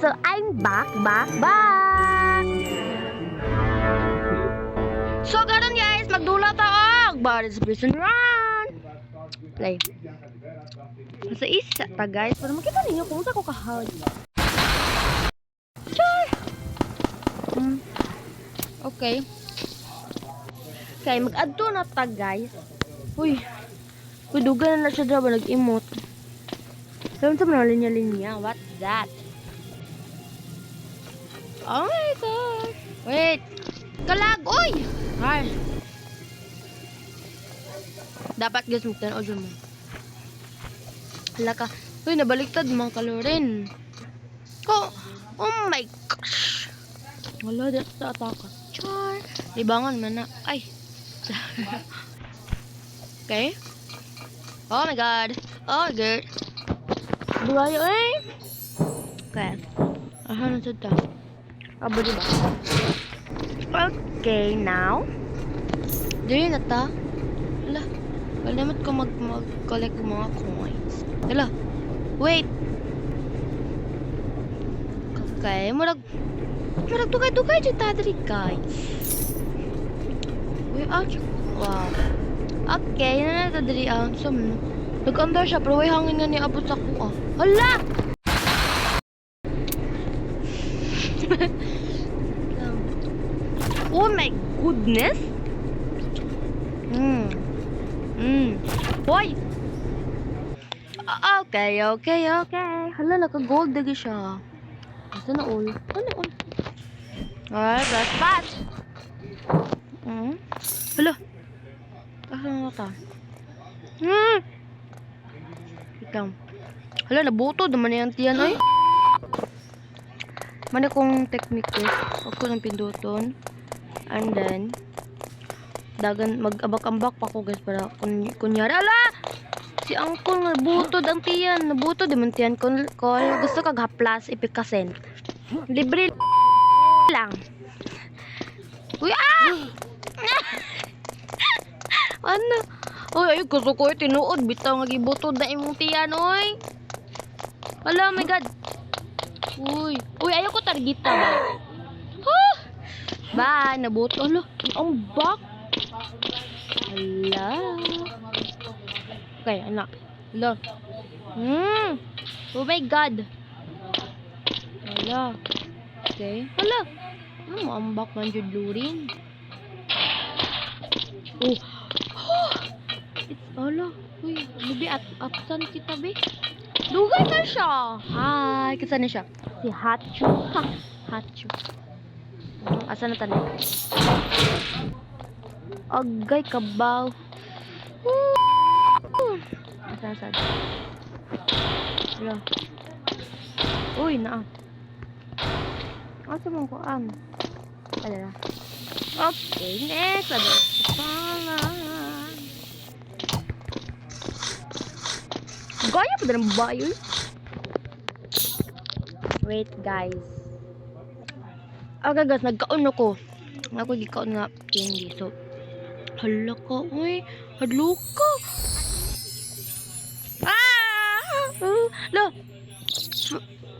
So I'm back. So karon guys, magdula ta og Boris Prison Run. Play. Sa isa ta guys, para makita ninyo kung sa ko kahawd. Char. Okay. Okay, mag-adto na ta guys. Uy, dugan na siya dra ba nag-emote. Saan sa mga linya-linya? What's that? Oh my god. Wait. Kalag, oy! Ay. Dapat guys magtanaw dyan mo. Hala ka. Uy, nabaliktad mga kalorin. Oh my gosh. Wala, dito sa ataka. Char. Libangan man na. Ay. Okay. Oh my god. Oh my god. Buhay, eh. Okay. Aha, nasad ta. Aba, diba? Okay, now. Dili na ta. Hala. Kalimot ko mag-collect ng mga coins. Hala. Wait. Okay, murag tukay-tukay dyan ta diri, guys. Uy, wow. Okay, yun na ta diri. Nag-andar siya, pero way hangin nga ni abot sa kuha. Hala! Oh my goodness! Boy! Okay. Hala, naka-gold dagi siya. Asa na all? Alright, pass! Hala! Asa na ta? Hala, nabuto naman yung tiyan ay. Mana kong technique ko. Ako ng pinduton. And then dagan mag-abak-ambak pa ko guys para kunyari. Ala! Si Angkol nabutod ang tiyan. Nabutod naman tiyan. Kung gusto kag haplas ipikasen. Libre lang. Uy, ano? Ay, gusto ko tinuod. Bitaw nga gibutod na imong tiyan, oy. Hala, oh my god. Uy, ayoko targeta ba? Bye, nabuto. Hala, ang back. Hala. Okay, anak. Hala. Oh my god. Hala. Okay. Hala. Ang back man jud lurin. Hala. Uy, libi absent kita be. Dugay na siya. Hi, kita na siya. Si Hachu. Hachu. Asa na tanay? Agay kabaw. Asa. Hala. Uy, naa. Asa mong kuan? Ala. Okay, next. Gaya pa ng bayo. Wait guys. Okay guys, nagkaon ako. Ako gikaon nga candy. So, hala ka. Uy, hadlo ka. La.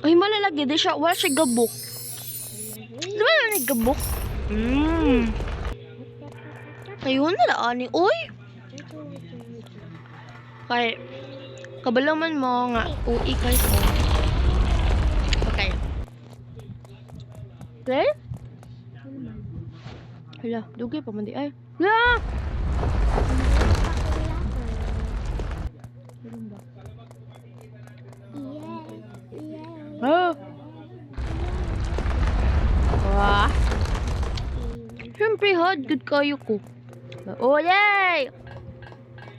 Ay, malalagi. Di siya, wala siya gabok. Di ba na nagabok? Ayun na ani. Uy. Kaya, kabalaman mo nga UI guys mo. Okay. Okay? Hala, dugay pa man di ay. Hala! Wah. Siyempre hard good kayo ko. Oh yay!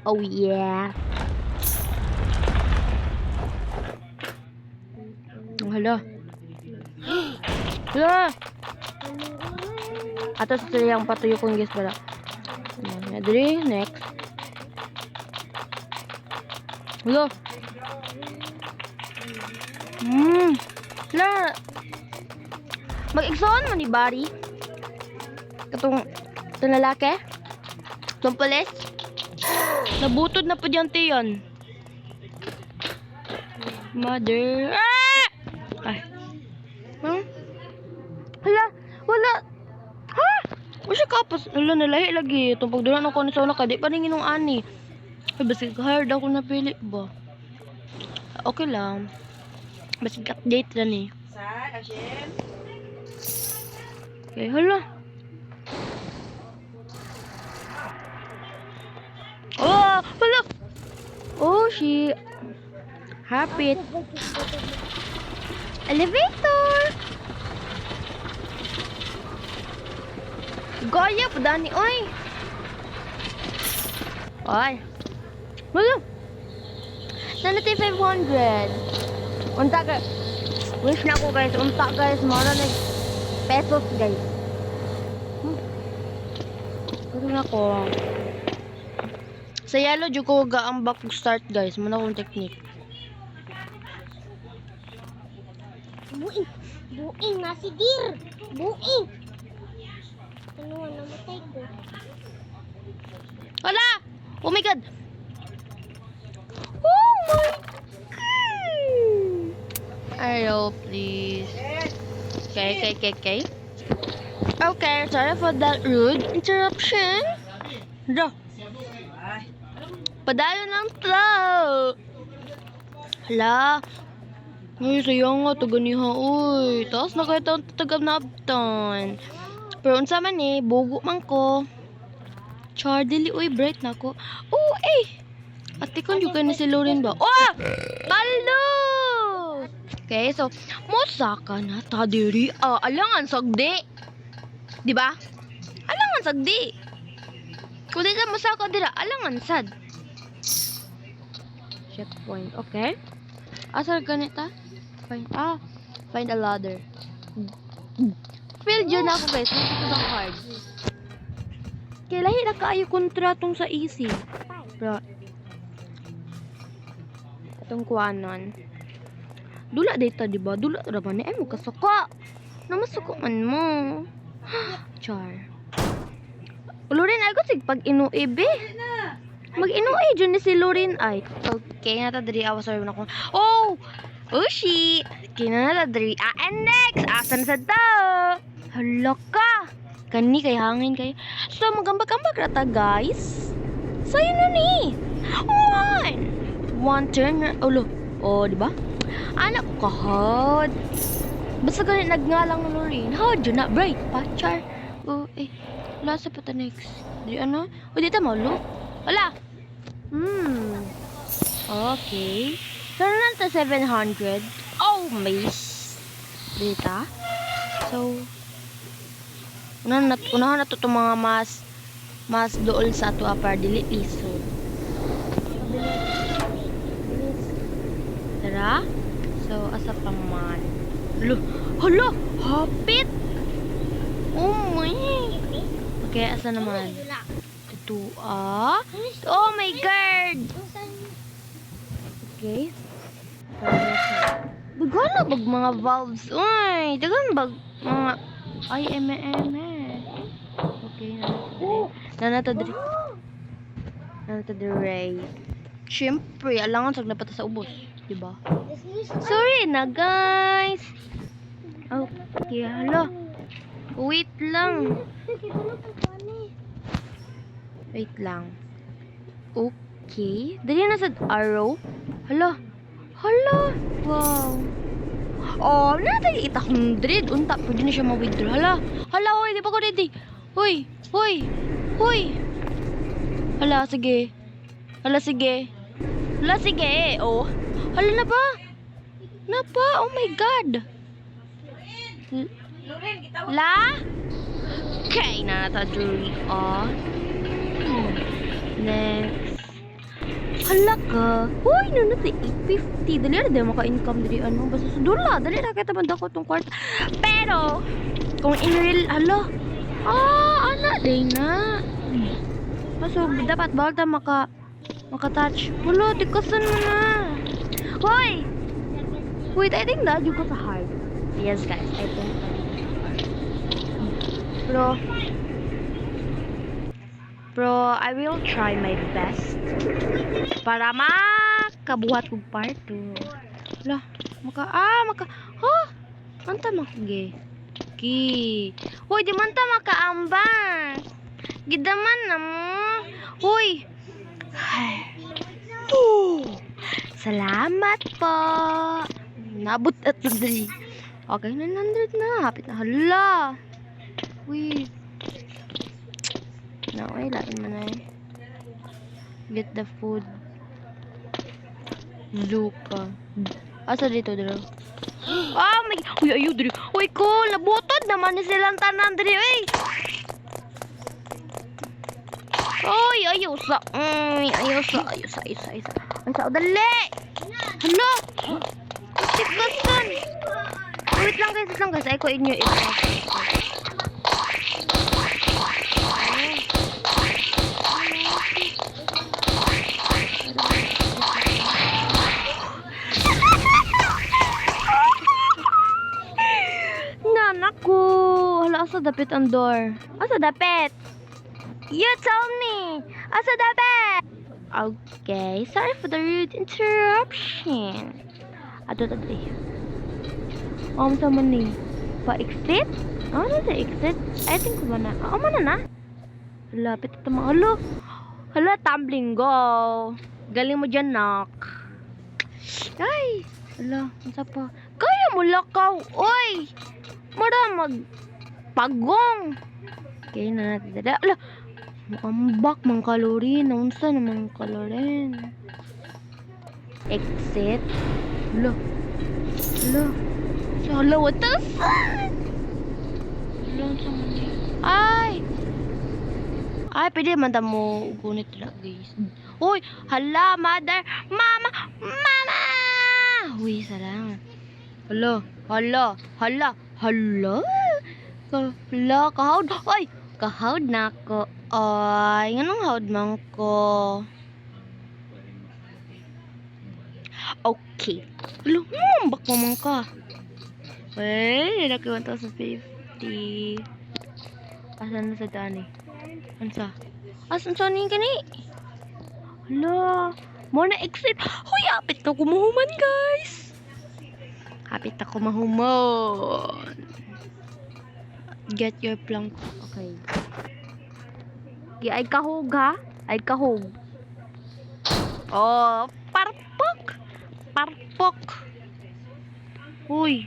Oh yeah. Hala. Hala. Atas sila yung patuyo kong guys pala. Adri, next. Hala. Hala. Mag-exon mo ni Barry. Katong lalaki. Itong pulis. Nabutod na po dyan tiyan. Mother. Ay. Tapos, wala, nalahi lagi. Itong pagdulan ako ni Sola ka, di pa rin ginong ani. Ay, basig hard ako napili ba? Okay lang. Basig update lang eh. Okay, hala. Oh, hala. Oh, she. Happy. Elevator. Gaya pa dani, oy. Ay. Hala. Nanati 500. Unta ka. Wish na ko guys. Unta guys. Mara na pesos guys. Pero na ko. Sa yellow, dyan ko ga-ambak start guys. Muna kong technique. Buing! Buing! Nasi dir! Buing! Ano nga namatay ko? Wala! Oh my god! Oh my god! Arrow, please. Okay. Okay, sorry for that rude interruption. Hala. Padayon lang to. Hala. Ay, sayang nga, taganiha, uy. Taas na kayo taon tatagam na abtan. Pero unsa man eh, bugo man ko. Char, dili, uy, bright na ko. Oh, eh! Ate ko, juga na si Lauren ba? Oh! Talo! Okay, so, musa ka na, tadiri. Alangan, sagdi. Diba? Alangan, sagdi. Kung di ka musa ka dira, alangan, sad. Checkpoint, okay. Asal ganita? Find a ladder. Feel dyan ako guys. Ito sa card. Kailahi na kaayo kontratong sa easy. Pero, itong kuanon. Dula data, diba? Dula raman eh. Ay mo kasuka. Namasuko man mo. Char. Lorin, ay ko sig pag inuibe. Mag-inuwi dyan ni si Lorin ay. Okay, natadari awas sabi na ko. Oh! Ushi! Kinanatadari. And next! Asan sa tao? Hala ka! Kani kay hangin kayo. So, magambag-ambag rata, guys. Sa'yo na ni. One turn. Oh, diba? Anak ko, hod. Basta ganit nagngalang na Lorin. Hod, dyan na. Bright, pachar. Oh, eh. Wala sa pata next. Di ano? O, dito mo, look. Wala. Okay. So, na to 700. Oh, may. Dita. So, unahan na to itong mga mas dool sa ato apar dili iso. Tara. So, asa pa man. Hala! Hapit! Oh my! Okay, asa naman? Ito, oh my god! Okay. Dagan na bag mga valves. Uy, dagan bag mga Okay, nanatadri. Nanatadri. Siyempre, alangan sag napata sa ubos. Diba? Sorry na, guys. Okay, hala. Wait lang. Wait lang. Okay. Dali na sa arrow. Hala. Wow. Oh, natay 800. Unta, pwede na siya ma-withdraw. Hala, hoy, di pa ko ready. Hoy. Hala, sige. Oh. Hala na ba? Oh my God. Okay, nataduri. Next. Hala ka. Hoy, nanati 850. Dali na din maka-income dali ano. Basta sa dula. Dali na kita banda ko itong kwarta. Pero, kung in real, hala. Anak din na. So, dapat bawal tayo maka-touch. Hala, tikasan mo na. Hoy! Wait, I think that you got a hard. Yes, guys. I think. Bro, I will try my best para makabuhat kong part 2. Lah, manta makage. Hoy, di man ta makaambang. Gidaman na mo. Uy. Oh, salamat po. Nabot at dali. Okay, 900 na. Hapit na. Hala. Uy. No, ay, lain mo na eh. Get the food. Zuka. Asa dito, Dro? Ah, may... Uy, ayo, Dro. Uy, cool. Nabutod naman ni silang tanan, Dro. Uy. Uy, ayusa. Ayusa. Ayusa, dali. Hala. Tigasan. Wait lang guys. Ay ko inyo ito. Nanak ko. Hala, asa dapit ang door? Asa dapit? You tell me. Asa dapit? Okay, sorry for the rude interruption. Ato tadi. Sama ni. Pa-exit? Ano sa exit? I think mana na? Lapit ito mga. Hala, tumbling go. Galing mo dyan, nak. Ay, hala, masa pa. Kaya mo lakaw. Oy, mara magpagong. Kaya na natin dada. Hala, makambak mang kalorin. Naunsa namang kalorin. Exit. Hala. Hala, what the fuck? Hala, sama niya. Ay, pwede man mo gunit na, guys. Uy, hala, mother, mama. Uy, salamat. Hala. Kahawd. Uy, kahawd na ko. Ay, anong hawd man ko? Okay. Hala, bak mo man ka. Ay, nilaki 1,050. Asan na sa daan eh? Asan sa ning kani? Hala, mo na exit. Hoy, apit na kumuhuman, guys. Apit na kumuhuman. Get your plank. Okay. Ay kahog ha? Ay kahog. Oh, parpok. Uy,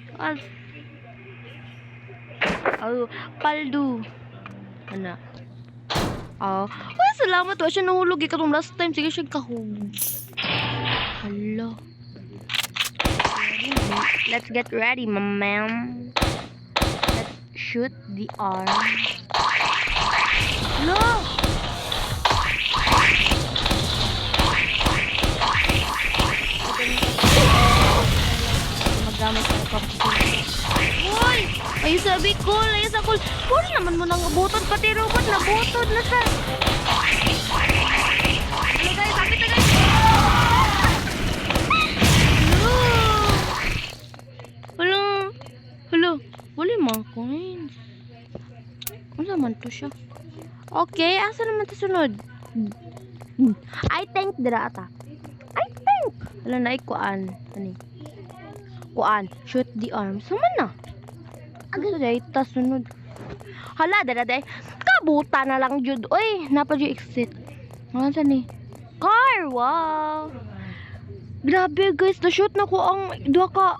paldo. Ana. Uy, salamat. Wa siya nahulog. Ikatong last time. Sige siya kahog. Hala. Let's get ready, ma'am. Let's shoot the arm. Hala. Magamit ng kapatid. Uy! Ayun sabi ko, Puro naman mo nang butod, pati robot na butod na sa. Hello guys, kapit na guys. Hello. Wala mga coins. Ano naman to siya? Okay, asa naman to sunod? I think dira ata. Wala na ikuan. Kuan, shoot the arm. Suman na. Agad day ta sunod. Hala, dada. Kabuta na lang jud. Oy, napa jud exit. Ano sa ni? Car, wow. Grabe guys, na-shoot na ko ang duha ka.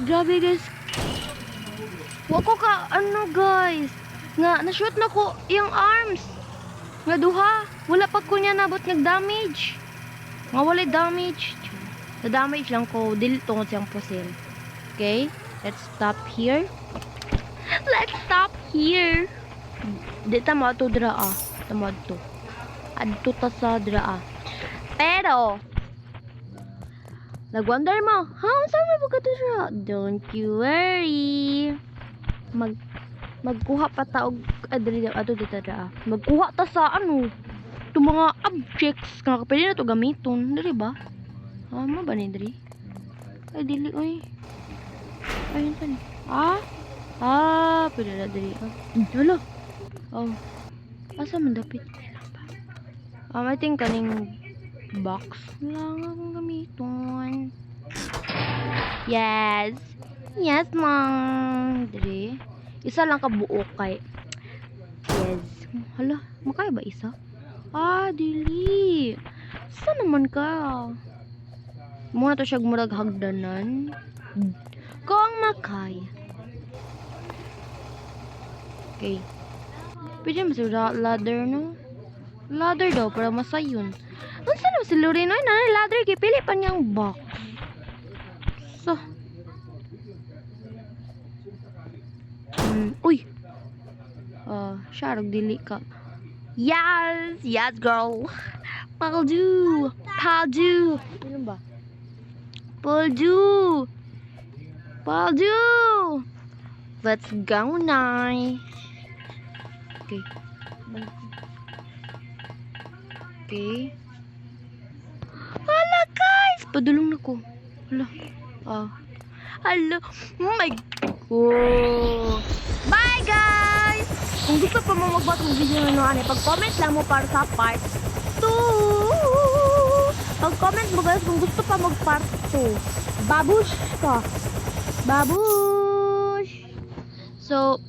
Grabe guys. Wako ka, guys. Nga, na-shoot na ko yung arms. Nga duha. Wala pa ko niya nabot nag-damage. Nga wala damage. Sa damage lang ko. Dili tungod siyang pusil. Okay? Let's stop here. Di tama to dra Tama to. Adto ta sa dra Pero nag-wonder mo, saan mo ka dra? Don't you worry. Magkuha pa ta og adto dito dra. Magkuha ta sa itong mga objects nga pwede na to gamiton, diri ba? Mo ba ni diri? Ay dili oy. Ayun tan. Pwede na diri. Hala. Asa man dapit? I think kaning box lang ang gamiton. Yes, ma'am. Diri. Isa lang ka buo kay Yes. Hala, makaya ba isa? Ah, dili. Saan naman ka? Muna to siya murag hagdanan. Kung makay. Okay. Pwede mo sa ladder, no? Ladder daw, para masayon. Ang saan naman si Lorena? Ay, nanay, ladder. Kipili pa niyang box. So. Uy. Sharog, dili ka. Yes! Yes, girl! Paldu! Paldu! Ano ba? Paldu! Paldu! Let's go, Nay! Okay. Okay. Hala, guys! Padulong na ko. Hala. Hala. Oh my God. Bye, guys! Kung gusto pa mo magbuhat ng video na ano, pag-comment lang mo para sa part 2. Pag-comment mo, guys, kung gusto pa mag-part 2. Babush ka. Babush! So,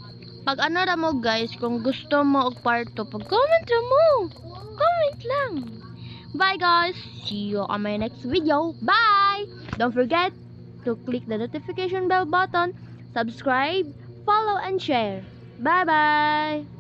pag ano ra mo, guys, kung gusto mo og part 2, pag-comment ra mo. Comment lang. Bye, guys. See you on my next video. Bye! Don't forget to click the notification bell button, subscribe, follow, and share. Bye-bye!